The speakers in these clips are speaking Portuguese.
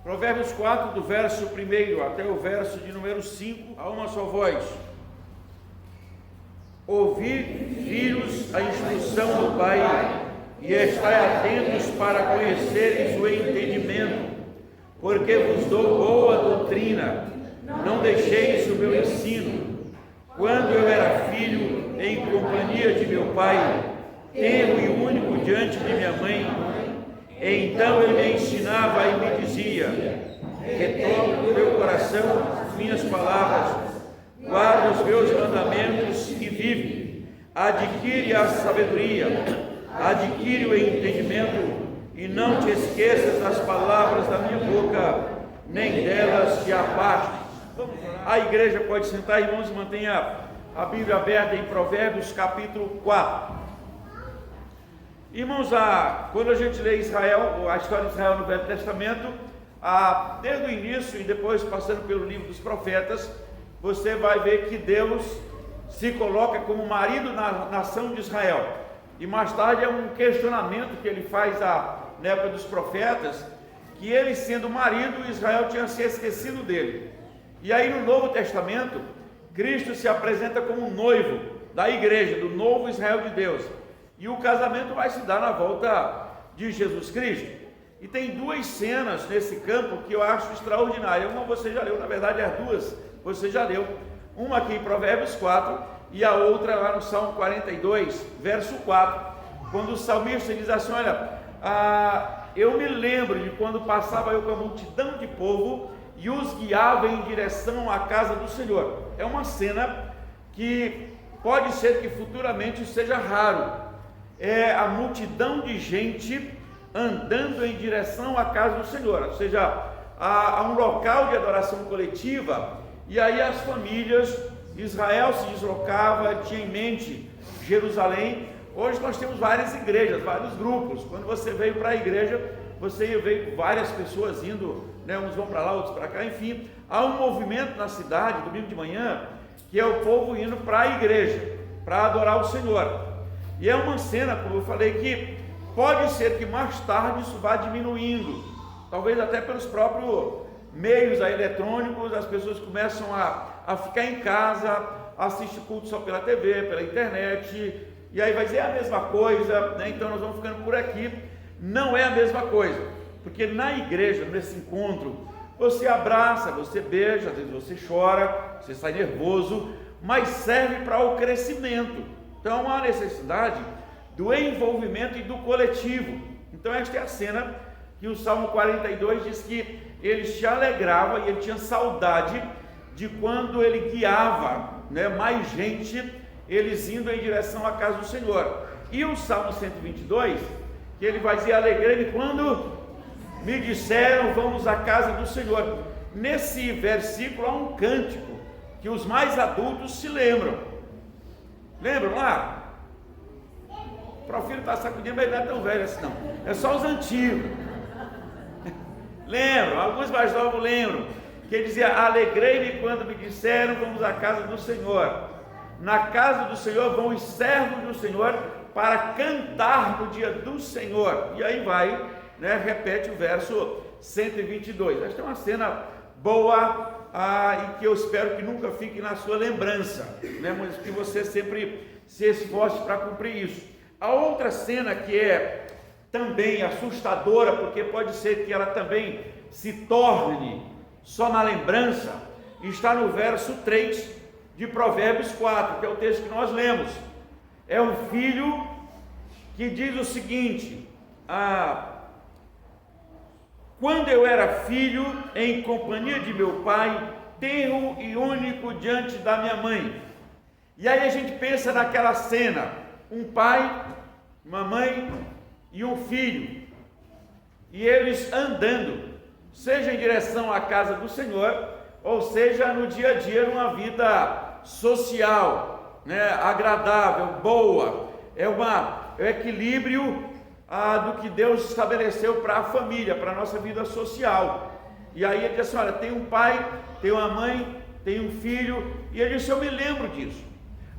Provérbios 4, do verso 1 até o verso de número 5, a uma só voz. Ouvi, filhos, a instrução do Pai, e estai atentos para conheceres o entendimento, porque vos dou boa doutrina, não deixeis o meu ensino. Quando eu era filho, em companhia de meu pai, tenro e único diante de minha mãe, então ele me ensinava e me dizia: retoma no teu coração as minhas palavras, guarda os meus mandamentos e vive. Adquire a sabedoria, adquire o entendimento, e não te esqueças das palavras da minha boca, nem delas te apartes. A igreja pode sentar, irmãos, e mantenha a Bíblia aberta em Provérbios capítulo 4. Irmãos, quando a gente lê Israel, a história de Israel no Velho Testamento, desde o início e depois passando pelo livro dos profetas, você vai ver que Deus se coloca como marido na nação de Israel. E mais tarde é um questionamento que ele faz na época dos profetas, que ele sendo marido, Israel tinha se esquecido dele. E aí no Novo Testamento, Cristo se apresenta como noivo da igreja, do novo Israel de Deus. E o casamento vai se dar na volta de Jesus Cristo. E tem duas cenas nesse campo que eu acho extraordinária. Uma você já leu, na verdade as duas você já leu. Uma aqui em Provérbios 4 e a outra lá no Salmo 42, verso 4. Quando o salmista diz assim: olha, eu me lembro de quando passava eu com a multidão de povo e os guiava em direção à casa do Senhor. É uma cena que pode ser que futuramente seja raro. É a multidão de gente andando em direção à casa do Senhor, ou seja, a um local de adoração coletiva, e aí as famílias, Israel se deslocava, tinha em mente Jerusalém. Hoje nós temos várias igrejas, vários grupos. Quando você veio para a igreja, você veio várias pessoas indo, né, uns vão para lá, outros para cá, enfim, há um movimento na cidade, domingo de manhã, que é o povo indo para a igreja, para adorar o Senhor. E é uma cena, como eu falei, que pode ser que mais tarde isso vá diminuindo, talvez até pelos próprios meios eletrônicos, as pessoas começam a ficar em casa, assistir culto só pela TV, pela internet, e aí vai dizer a mesma coisa, né? Então nós vamos ficando por aqui. Não é a mesma coisa, porque na igreja, nesse encontro, você abraça, você beija, às vezes você chora, você sai nervoso, mas serve para o crescimento. Então há necessidade do envolvimento e do coletivo. Então esta é a cena que o Salmo 42 diz que ele se alegrava e ele tinha saudade de quando ele guiava, né, mais gente, eles indo em direção à casa do Senhor. E o Salmo 122, que ele vai dizer: alegrei-me quando me disseram vamos à casa do Senhor. Nesse versículo há um cântico que os mais adultos se lembram. Lembram lá? O Profilho está sacudindo, mas não é tão velho assim não. É só os antigos. Lembram? Alguns mais novos lembram. Que ele dizia: alegrei-me quando me disseram vamos à casa do Senhor. Na casa do Senhor vão os servos do Senhor para cantar no dia do Senhor. E aí vai, né, repete o verso 122. Esta é uma cena boa, e que eu espero que nunca fique na sua lembrança, né, mas que você sempre se esforce para cumprir isso. A outra cena que é também assustadora, porque pode ser que ela também se torne só na lembrança, está no verso 3 de Provérbios 4, que é o texto que nós lemos. É um filho que diz o seguinte: quando eu era filho, em companhia de meu pai, tenro e único diante da minha mãe. E aí a gente pensa naquela cena, um pai, uma mãe e um filho, e eles andando, seja em direção à casa do Senhor, ou seja no dia a dia, numa vida social, né, agradável, boa. É o equilíbrio do que Deus estabeleceu para a família, para a nossa vida social. E aí ele disse assim: olha, tem um pai, tem uma mãe, tem um filho, e ele disse: eu me lembro disso.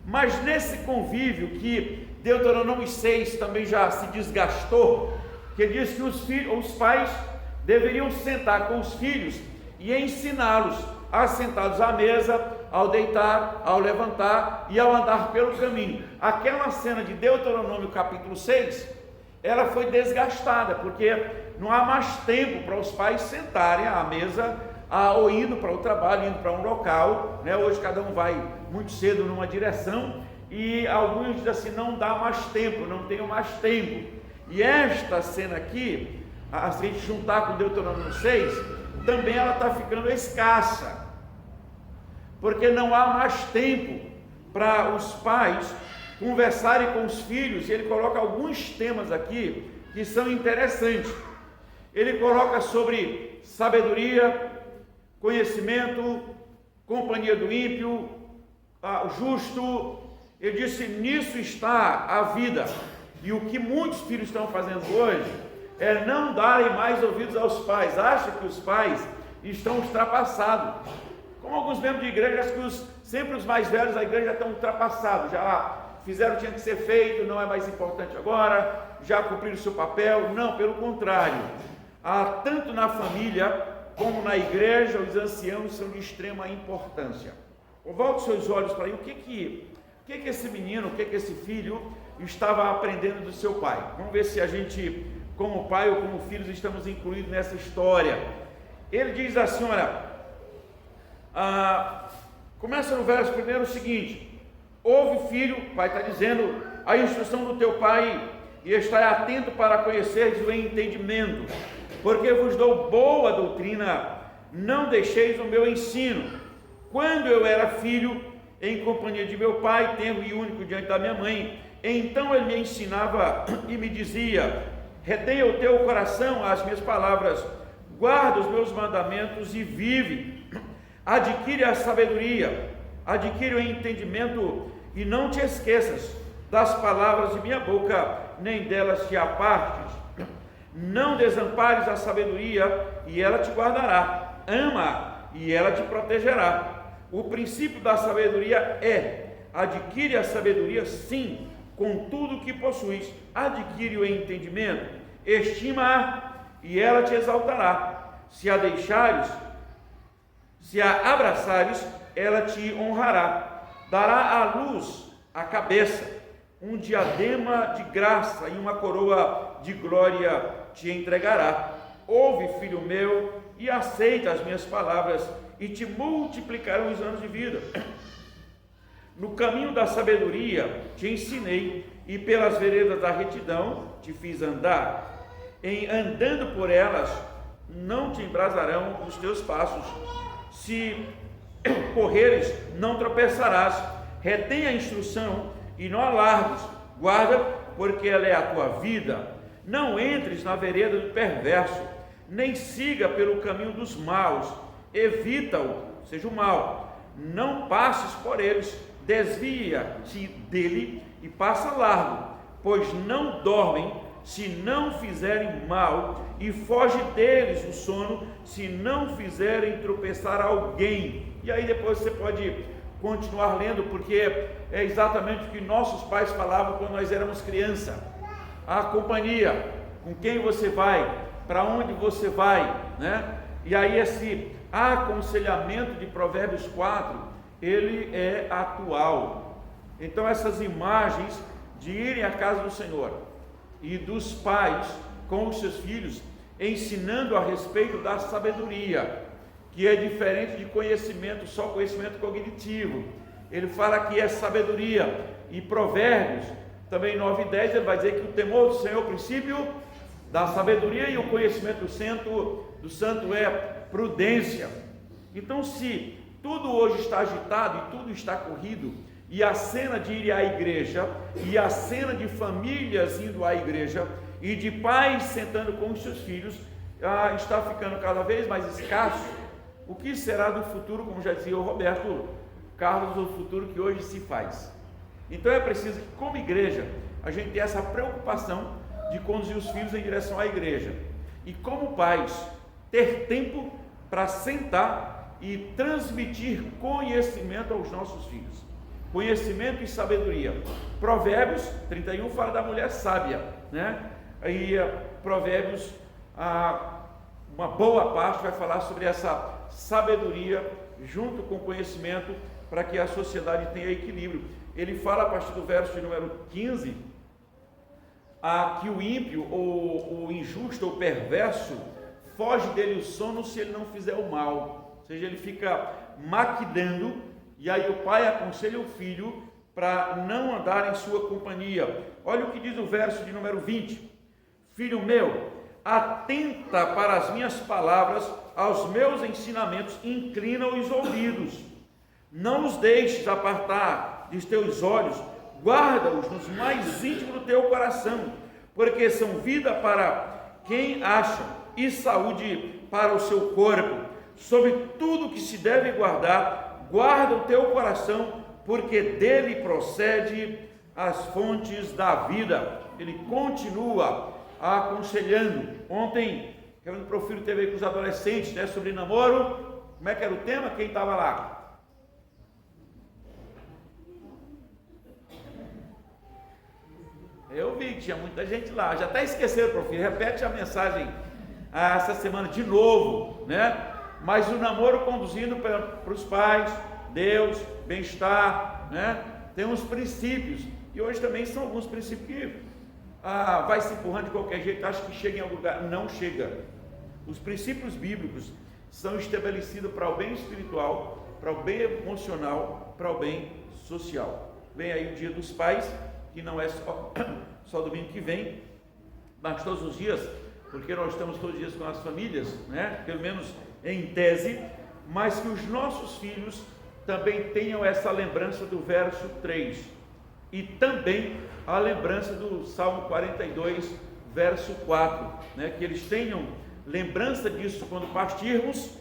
Mas nesse convívio que Deuteronômio 6 também já se desgastou, que ele diz que os pais deveriam sentar com os filhos e ensiná-los assentados à mesa, ao deitar, ao levantar e ao andar pelo caminho. Aquela cena de Deuteronômio capítulo 6, ela foi desgastada, porque não há mais tempo para os pais sentarem à mesa, ou indo para o trabalho, indo para um local, né? Hoje cada um vai muito cedo numa direção, e alguns dizem assim: não dá mais tempo, não tenho mais tempo. E esta cena aqui, se a gente juntar com Deuteronômio 6, também ela está ficando escassa, porque não há mais tempo para os pais conversarem com os filhos. E ele coloca alguns temas aqui que são interessantes. Ele coloca sobre sabedoria, conhecimento, companhia do ímpio, justo. Ele disse: nisso está a vida. E o que muitos filhos estão fazendo hoje é não darem mais ouvidos aos pais. Acha que os pais estão ultrapassados. Como alguns membros de igreja, acho que sempre os mais velhos da igreja já estão ultrapassados, já fizeram o que tinha que ser feito, não é mais importante agora, já cumpriram o seu papel. Não, pelo contrário, tanto na família como na igreja, os anciãos são de extrema importância. Volte seus olhos para aí. O que esse menino, o que esse filho estava aprendendo do seu pai? Vamos ver se a gente, como pai ou como filhos, estamos incluídos nessa história. Ele diz assim, olha, começa no verso primeiro o seguinte: ouve, filho, o pai está dizendo, a instrução do teu pai, e estai atento para conheceres o entendimento, porque vos dou boa doutrina, não deixeis o meu ensino. Quando eu era filho, em companhia de meu pai, tenro e único diante da minha mãe, então ele me ensinava e me dizia: retenha o teu coração as minhas palavras, guarda os meus mandamentos e vive. Adquire a sabedoria, adquire o entendimento, e não te esqueças das palavras de minha boca, nem delas te apartes. Não desampares a sabedoria, e ela te guardará. Ama, e ela te protegerá. O princípio da sabedoria é: adquire a sabedoria, sim, com tudo que possuis. Adquire o entendimento, estima-a, e ela te exaltará. Se a deixares, se a abraçares, ela te honrará. Dará à luz a cabeça, um diadema de graça e uma coroa de glória te entregará. Ouve, filho meu, e aceita as minhas palavras, e te multiplicarão os anos de vida. No caminho da sabedoria te ensinei, e pelas veredas da retidão te fiz andar. Em andando por elas, não te embrasarão os teus passos. Se correres, não tropeçarás. Retém a instrução e não alargues. Guarda, porque ela é a tua vida. Não entres na vereda do perverso, nem siga pelo caminho dos maus. Evita-o, seja o mal. Não passes por eles. Desvia-te dele e passa largo, pois não dormem se não fizerem mal, e foge deles o sono se não fizerem tropeçar alguém. E aí depois você pode continuar lendo, porque é exatamente o que nossos pais falavam quando nós éramos criança. A companhia, com quem você vai, para onde você vai, né? E aí esse aconselhamento de Provérbios 4, ele é atual. Então essas imagens de irem à casa do Senhor e dos pais com os seus filhos, ensinando a respeito da sabedoria, que é diferente de conhecimento, só conhecimento cognitivo. Ele fala que é sabedoria. E Provérbios, também 9 e 10, ele vai dizer que o temor do Senhor é o princípio da sabedoria, e o conhecimento do santo é prudência. Então, se tudo hoje está agitado e tudo está corrido, e a cena de ir à igreja, e a cena de famílias indo à igreja, e de pais sentando com os seus filhos, está ficando cada vez mais escasso, o que será do futuro, como já dizia o Roberto Carlos, o futuro que hoje se faz? Então é preciso que, como igreja, a gente tenha essa preocupação de conduzir os filhos em direção à igreja, e como pais, ter tempo para sentar e transmitir conhecimento aos nossos filhos. Conhecimento e sabedoria. Provérbios 31 fala da mulher sábia, né? Aí Provérbios, uma boa parte vai falar sobre essa sabedoria junto com conhecimento, para que a sociedade tenha equilíbrio. Ele fala a partir do verso de número 15, que o ímpio, ou o injusto, ou perverso, foge dele o sono se ele não fizer o mal. Ou seja, ele fica maquinando, e aí o pai aconselha o filho para não andar em sua companhia. Olha o que diz o verso de número 20: filho meu, atenta para as minhas palavras, aos meus ensinamentos, inclina os ouvidos, não os deixes apartar dos teus olhos, guarda-os nos mais íntimos do teu coração, porque são vida para quem acha e saúde para o seu corpo. Sobre tudo que se deve guardar, guarda o teu coração, porque dele procede as fontes da vida. Ele continua aconselhando. Ontem, quando o Profilo teve aí com os adolescentes, né, sobre namoro, como é que era o tema? Quem estava lá? Eu vi que tinha muita gente lá. Já até esqueceram, Profilo. Repete a mensagem essa semana de novo, né? Mas o namoro conduzindo para os pais, Deus, bem-estar, né? Tem uns princípios. E hoje também são alguns princípios que vai se empurrando de qualquer jeito, acha que chega em algum lugar. Não chega. Os princípios bíblicos são estabelecidos para o bem espiritual, para o bem emocional, para o bem social. Vem aí o Dia dos Pais, que não é só domingo que vem, mas todos os dias, porque nós estamos todos os dias com as famílias, né? Pelo menos em tese, mas que os nossos filhos também tenham essa lembrança do verso 3 e também a lembrança do Salmo 42, verso 4, né? Que eles tenham lembrança disso quando partirmos,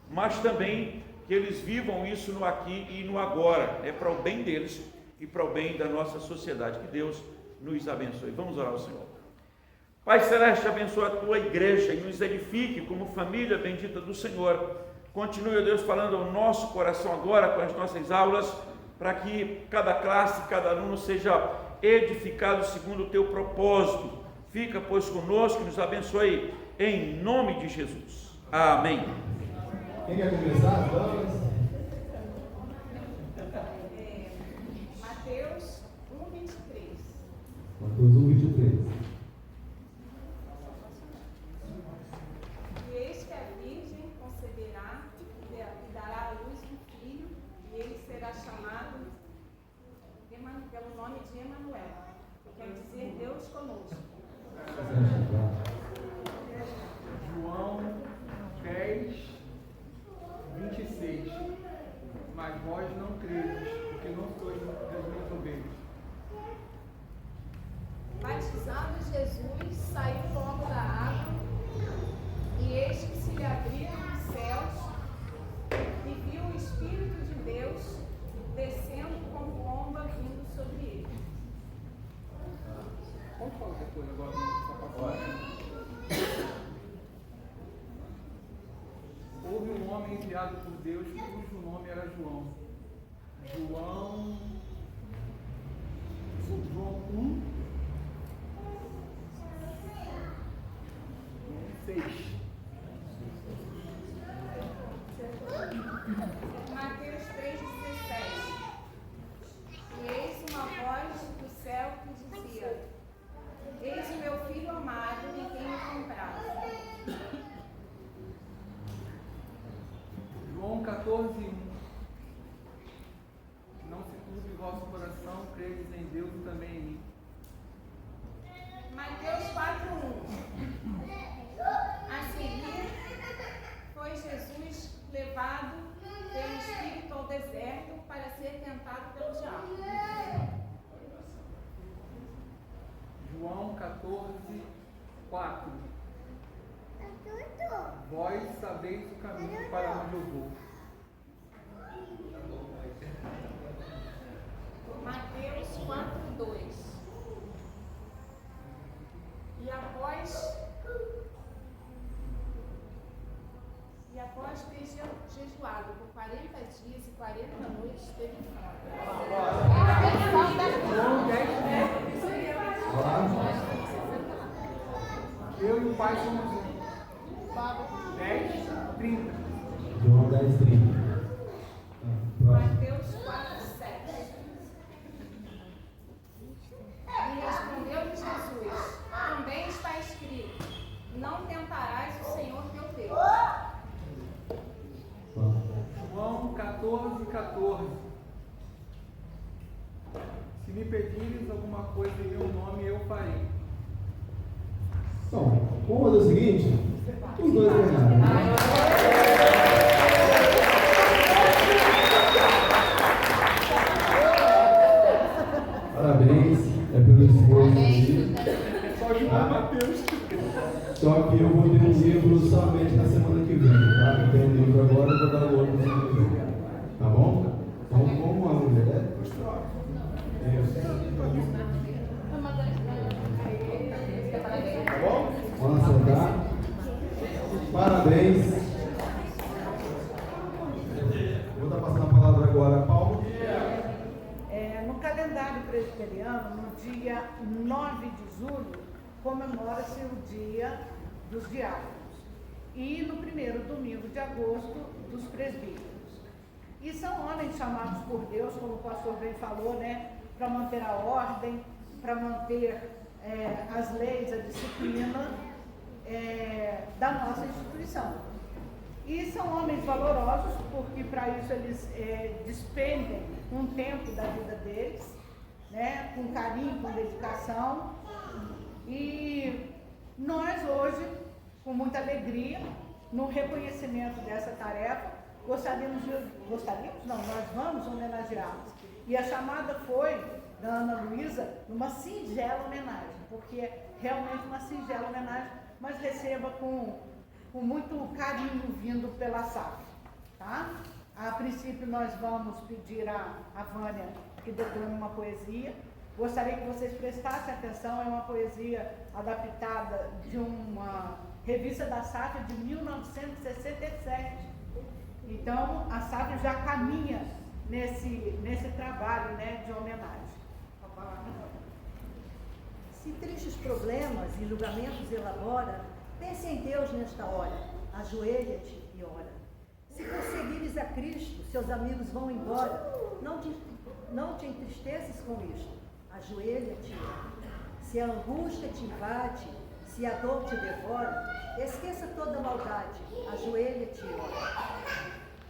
mas também que eles vivam isso no aqui e no agora, é para o bem deles e para o bem da nossa sociedade. Que Deus nos abençoe. Vamos orar ao Senhor. Pai Celeste, abençoa a tua igreja e nos edifique como família bendita do Senhor. Continue, ó Deus, falando ao nosso coração agora com as nossas aulas, para que cada classe, cada aluno seja edificado segundo o teu propósito. Fica, pois, conosco e nos abençoe em nome de Jesus. Amém. Quem quer começar as aulas? Mateus 1:23. Mateus 1:23. E eis que a virgem conceberá e dará à luz um filho, e ele será chamado pelo nome de Emanuel, que quer dizer Deus conosco. João 10:26. Mas vós não credes, porque não sois das minhas ovelhas. Batizado Jesus, saiu logo da água, e eis que se lhe abriram os céus, e viu o Espírito de Deus descendo como pomba vindo sobre ele. Vamos falar depois agora no Houve um homem enviado por Deus, cujo nome era João. João 1:6. Mateus 3:17. E eis uma voz do céu que dizia: Eis o meu filho amado, em quem me comprazo. João 14:1. Não se turbe o vosso coração, credes em Deus e também em mim. Mateus 4:1. A seguir, foi Jesus levado pelo Espírito ao deserto para ser tentado pelo diabo. João 14:4. Vós sabeis o caminho para onde eu vou. Mateus 4:2. E após ter jejuado por 40 dias e 40 noites, teve fome. João 10, eu e o pai somos um. 10, 30. João 10, 30. Mateus 4, 7. E respondeu-lhe Jesus: também está escrito: não tentarás o Senhor teu Deus. João 14, 14. Se me pedires alguma coisa em meu nome, eu farei. Então, vamos fazer o seguinte: os dois ganharam. Parabéns, é pelo esforço aí. Só João Mateus. Só que eu vou ter um livro somente na semana que vem, tá? Eu tenho um livro agora e vou dar o outro na semana que vem. Tá bom? Então, como a mulher. Tá bom? Vamos sentar. Parabéns. Vou estar passando a palavra agora a Paulo. No calendário presbiteriano, no dia 9 de julho, comemora-se o Dia dos Diáconos. E no primeiro domingo de agosto, dos presbíteros. E são homens chamados por Deus, como o pastor bem falou, né, para manter a ordem, para manter as leis, a disciplina da nossa instituição. E são homens valorosos, porque para isso eles despendem um tempo da vida deles, né, com carinho, com dedicação. E nós hoje, com muita alegria, no reconhecimento dessa tarefa, nós vamos homenageá-los. E a chamada foi da Ana Luísa numa singela homenagem, porque é realmente uma singela homenagem, mas receba com muito carinho vindo pela SAF, tá? A princípio nós vamos pedir a Vânia que declame uma poesia. Gostaria que vocês prestassem atenção, é uma poesia adaptada de uma revista da SAF de 1967. Então a SAF já caminha nesse trabalho, né, de homenagem. Se tristes problemas e julgamentos elabora, pense em Deus nesta hora, ajoelha-te e ora. Se conseguires a Cristo, seus amigos vão embora, não te entristeças com isto, ajoelha-te e ora. Se a angústia te invade, se a dor te devora, esqueça toda a maldade, ajoelha-te e ora.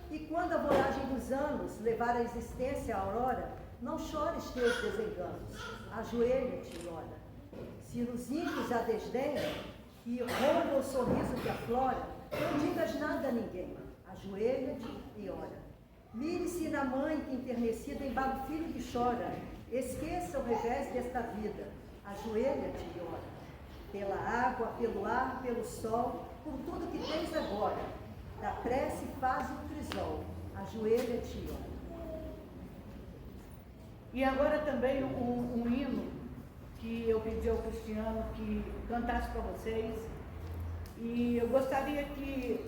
E quando a voragem dos anos levar a existência à aurora, não chores teus desenganos, ajoelha-te e ora. Se nos ímpios a desdenha, que rouba o sorriso que aflora, não digas nada a ninguém, ajoelha-te e ora. Mire-se na mãe que enternecida embala o filho que chora, esqueça o revés desta vida, ajoelha-te e ora. Pela água, pelo ar, pelo sol, por tudo que tens agora, da prece faz o crisol, ajoelha-te e ora. E agora também um hino que eu pedi ao Cristiano que cantasse para vocês. E eu gostaria que,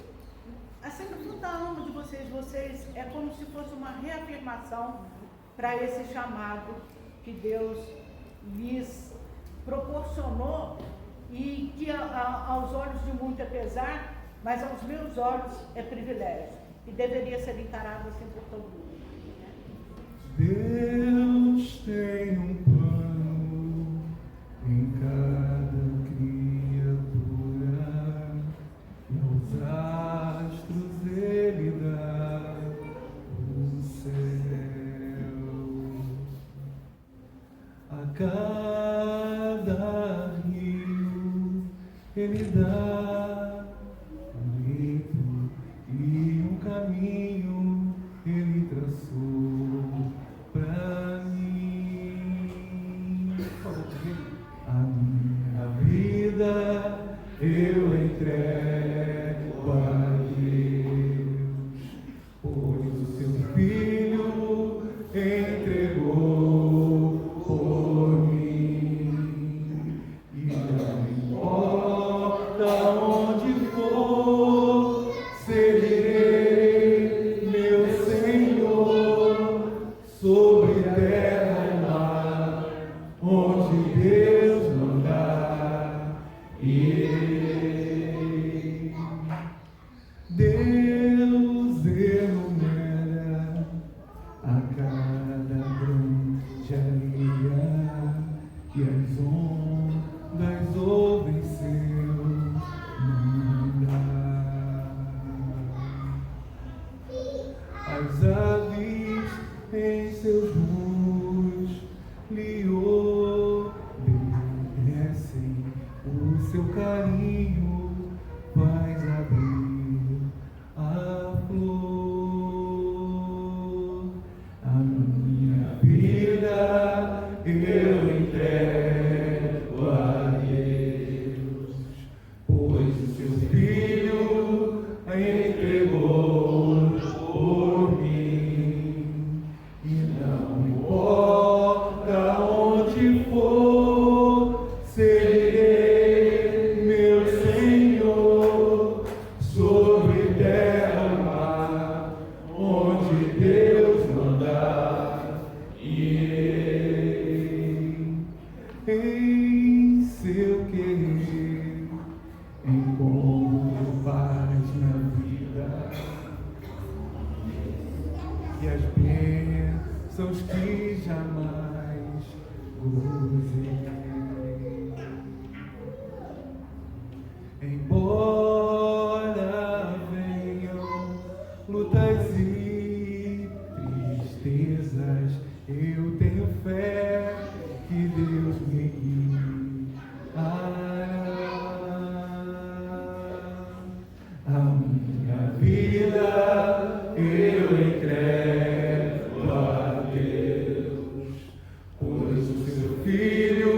assim, no fundo da alma de vocês, é como se fosse uma reafirmação para esse chamado que Deus lhes proporcionou e que aos olhos de muito é pesar, mas aos meus olhos é privilégio e deveria ser encarado assim por todo mundo. Deus tem um plano em cada criatura, e aos astros Ele dá o céu. A cada rio Ele dá um leito e um caminho Ele traçou pra mim. Minha vida eu entrego a Deus, pois o seu Filho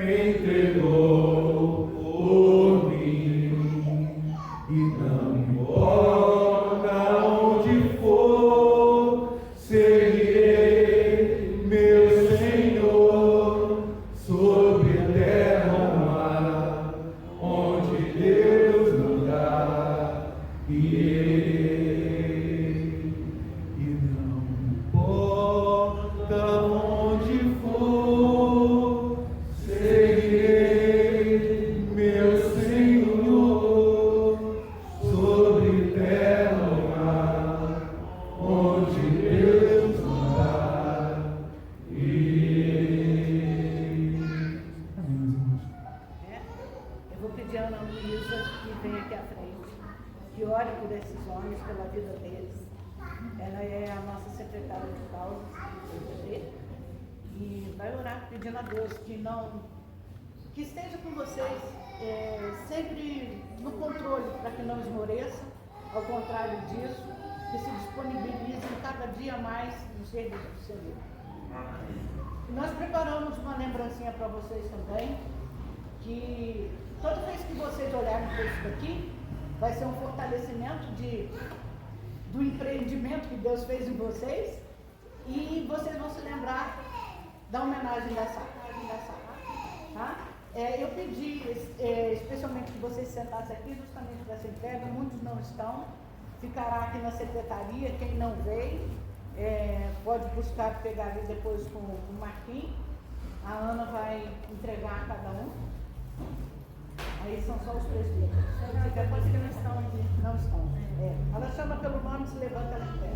entregou por mim, e não importa onde for, seguirei meu Senhor sobre terra ou mar, onde Deus mandar, irei. E não importa onde for, seguirei meu Senhor sobre terra ou mar, onde Deus mandar, irei. Amém, meus irmãos. Eu vou pedir a Ana Luísa que venha aqui à frente, que ore por esses homens, pela vida deles. Ela é a nossa secretária de causas do PPD e vai orar pedindo a Deus que esteja com vocês sempre no controle para que não esmoreça, ao contrário disso, que se disponibilizem cada dia mais no serviço do Senhor. Nós preparamos uma lembrancinha para vocês também, que toda vez que vocês olharem para isso daqui, vai ser um fortalecimento do empreendimento que Deus fez em vocês, e vocês vão se lembrar da homenagem dessa, tá? Eu pedi especialmente que vocês sentassem aqui justamente para essa entrega. Muitos não estão, ficará aqui na secretaria. Quem não veio pode buscar, pegar ali depois com o Marquinhos. A Ana vai entregar a cada um. Aí são só os presbíteros. Depois que não estão aqui. Não estão. Ela chama pelo nome, se levanta, ela entrega.